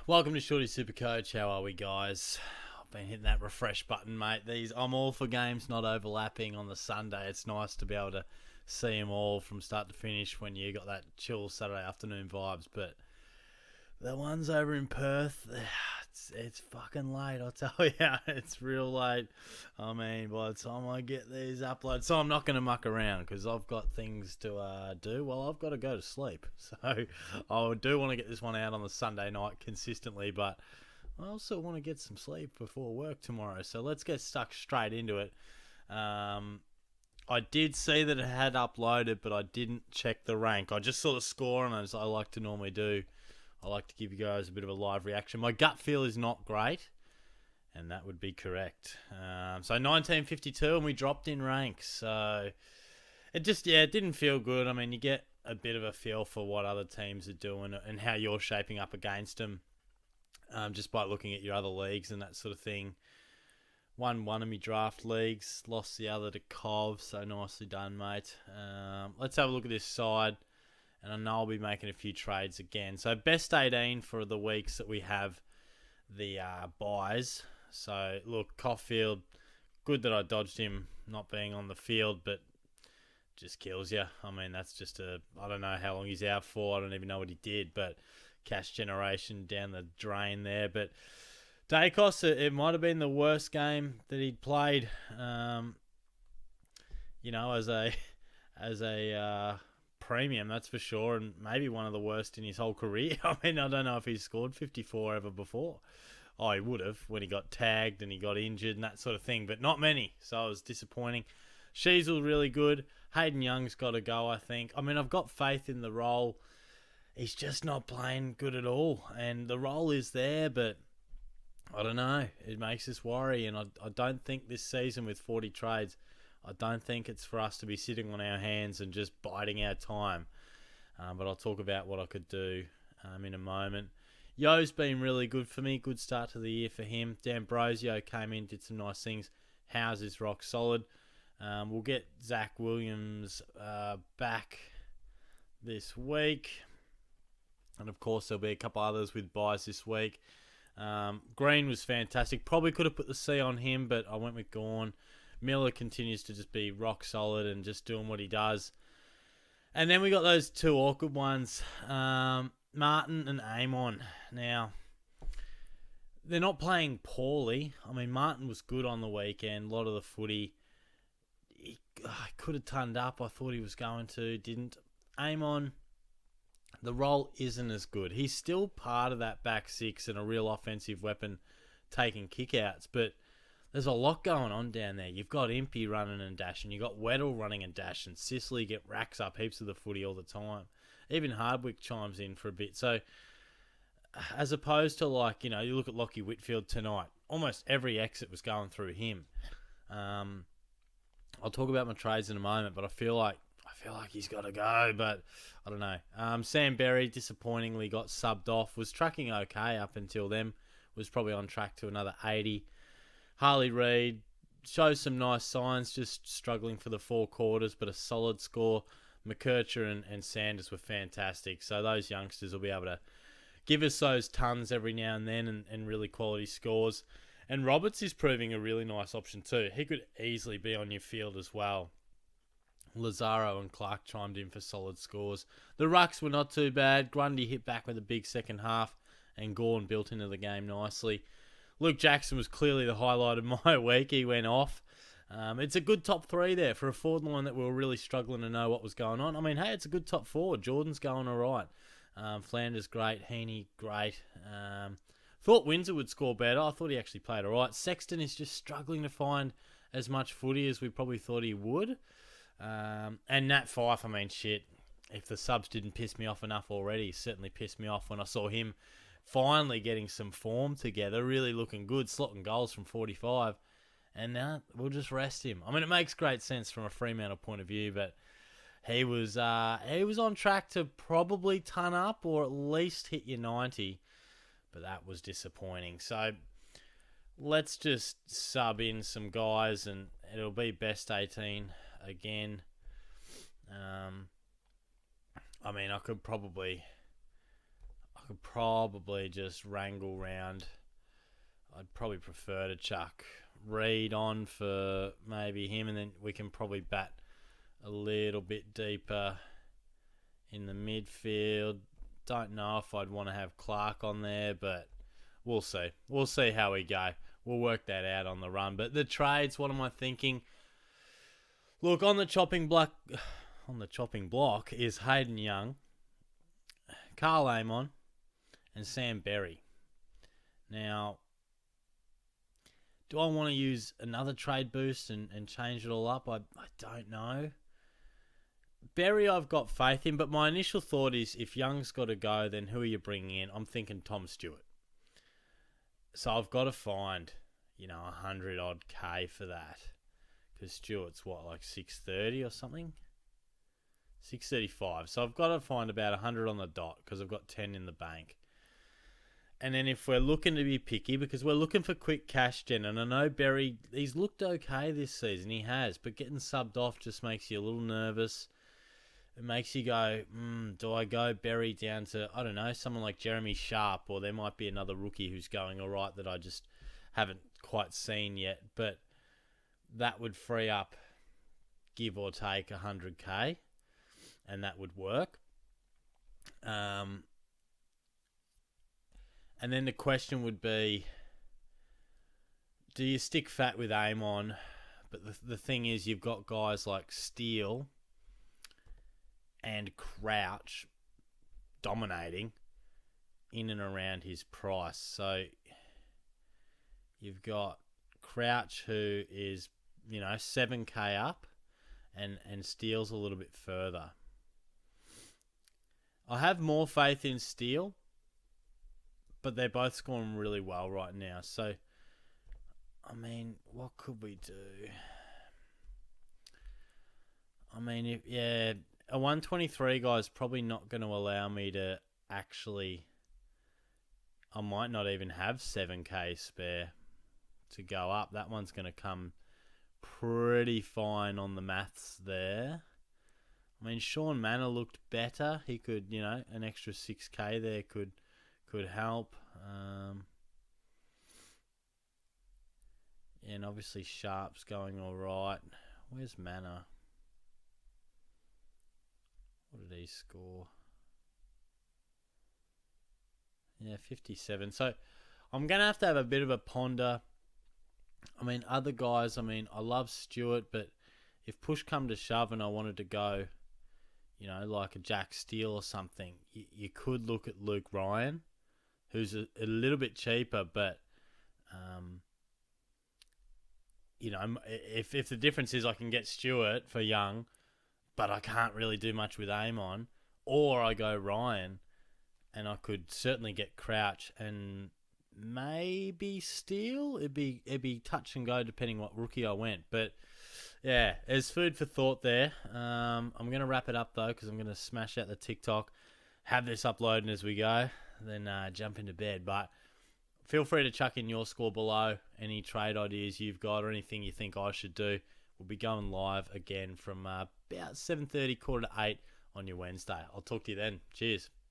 Welcome to Shorty SuperCoach. How are we, guys? I've been hitting that refresh button, mate. I'm all for games not overlapping on the Sunday. It's nice to be able to see them all from start to finish when you got that chill Saturday afternoon vibes. But the ones over in Perth, it's fucking late, I'll tell you. It's real late. I mean, by the time I get these uploads, so I'm not going to muck around because I've got things to do. Well, I've got to go to sleep. So I do want to get this one out on the Sunday night consistently, but I also want to get some sleep before work tomorrow. So let's get stuck straight into it. I did see that it had uploaded, but I didn't check the rank. I just saw the score, and as I like to normally do, I like to give you guys a bit of a live reaction. My gut feel is not great, and that would be correct. So 1952, and we dropped in ranks. So it didn't feel good. I mean, you get a bit of a feel for what other teams are doing and how you're shaping up against them, just by looking at your other leagues and that sort of thing. Won one of my draft leagues, lost the other to Cov, so nicely done, mate. Let's have a look at this side. And I know I'll be making a few trades again. So best 18 for the weeks that we have the buys. So look, Caulfield, good that I dodged him not being on the field, but just kills you. I mean, that's just I don't know how long he's out for. I don't even know what he did, but cash generation down the drain there. But Dacos, it might have been the worst game that he'd played, as a premium, that's for sure, and maybe one of the worst in his whole career. I mean, I don't know if he's scored 54 ever before. Oh, he would have when he got tagged and he got injured and that sort of thing, but not many, so it was disappointing. Sheasel really good. Hayden Young's got to go, I think. I mean, I've got faith in the role. He's just not playing good at all, and the role is there, but I don't know. It makes us worry, and I don't think this season with 40 trades, I don't think it's for us to be sitting on our hands and just biding our time. But I'll talk about what I could do in a moment. Yo's been really good for me. Good start to the year for him. D'Ambrosio came in, did some nice things. Howes is rock solid. We'll get Zach Williams back this week. And, of course, there'll be a couple others with buys this week. Green was fantastic. Probably could have put the C on him, but I went with Gawn. Miller continues to just be rock solid and just doing what he does. And then we got those two awkward ones, Martin and Amon. Now, they're not playing poorly. I mean, Martin was good on the weekend. A lot of the footy, he could have turned up. I thought he was going to, didn't. Amon, the role isn't as good. He's still part of that back six and a real offensive weapon taking kickouts, but there's a lot going on down there. You've got Impey running and dashing. You've got Weddle running and dashing. Sicily racks up heaps of the footy all the time. Even Hardwick chimes in for a bit. So, as opposed to you look at Lockie Whitfield tonight. Almost every exit was going through him. I'll talk about my trades in a moment, but I feel like he's got to go. But I don't know. Sam Berry disappointingly got subbed off. Was tracking okay up until then. Was probably on track to another 80. Harley Reid shows some nice signs, just struggling for the four quarters, but a solid score. McKercher and Sanders were fantastic. So those youngsters will be able to give us those tons every now and then and really quality scores. And Roberts is proving a really nice option too. He could easily be on your field as well. Lazaro and Clark chimed in for solid scores. The rucks were not too bad. Grundy hit back with a big second half, and Gawn built into the game nicely. Luke Jackson was clearly the highlight of my week. He went off. It's a good top three there for a forward line that we were really struggling to know what was going on. I mean, hey, it's a good top four. Jordan's going all right. Flanders, great. Heaney, great. Thought Windsor would score better. I thought he actually played all right. Sexton is just struggling to find as much footy as we probably thought he would. And Nat Fyfe, I mean, shit. If the subs didn't piss me off enough already, he certainly pissed me off when I saw him finally getting some form together, really looking good, slotting goals from 45, and now we'll just rest him. I mean, it makes great sense from a Fremantle point of view, but he was on track to probably ton up or at least hit your 90, but that was disappointing. So let's just sub in some guys, and it'll be best 18 again. I mean, I could probably I could probably just wrangle round. I'd probably prefer to chuck Reed on for maybe him, and then we can probably bat a little bit deeper in the midfield. Don't know if I'd want to have Clark on there, but we'll see. We'll see how we go. We'll work that out on the run. But the trades, what am I thinking? Look, on the chopping block is Hayden Young, Carl Amon, and Sam Berry. Now, do I want to use another trade boost and change it all up? I don't know. Berry, I've got faith in, but my initial thought is if Young's got to go, then who are you bringing in? I'm thinking Tom Stewart. So I've got to find, 100 odd K for that. Because Stewart's like 630 or something? 635. So I've got to find about 100 on the dot because I've got 10 in the bank. And then if we're looking to be picky, because we're looking for quick cash gen, and I know Berry, he's looked okay this season, he has, but getting subbed off just makes you a little nervous. It makes you go, do I go Berry down to, I don't know, someone like Jeremy Sharp, or there might be another rookie who's going all right that I just haven't quite seen yet. But that would free up, give or take, 100K, and that would work. And then the question would be, do you stick fat with Amon? But the thing is, you've got guys like Steele and Crouch dominating in and around his price. So you've got Crouch, who is, 7K up, and Steele's a little bit further. I have more faith in Steele, but they're both scoring really well right now. So, what could we do? A 123 guy is probably not going to allow me to actually... I might not even have 7K spare to go up. That one's going to come pretty fine on the maths there. Sean Manor looked better. He could, an extra 6K there could help. And obviously Sharp's going all right. Where's Manor? What did he score? Yeah, 57. So I'm going to have a bit of a ponder. Other guys, I love Stewart, but if push come to shove and I wanted to go, like a Jack Steele or something, you could look at Luke Ryan, who's a little bit cheaper, but, if the difference is I can get Stewart for Young, but I can't really do much with Amon, or I go Ryan, and I could certainly get Crouch and maybe Steele. It'd be touch and go depending what rookie I went. But yeah, there's food for thought there. I'm going to wrap it up though, because I'm going to smash out the TikTok, have this uploading as we go, then jump into bed. But feel free to chuck in your score below, any trade ideas you've got or anything you think I should do. We'll be going live again from about 7:30, 7:45 on your Wednesday. I'll talk to you then. Cheers.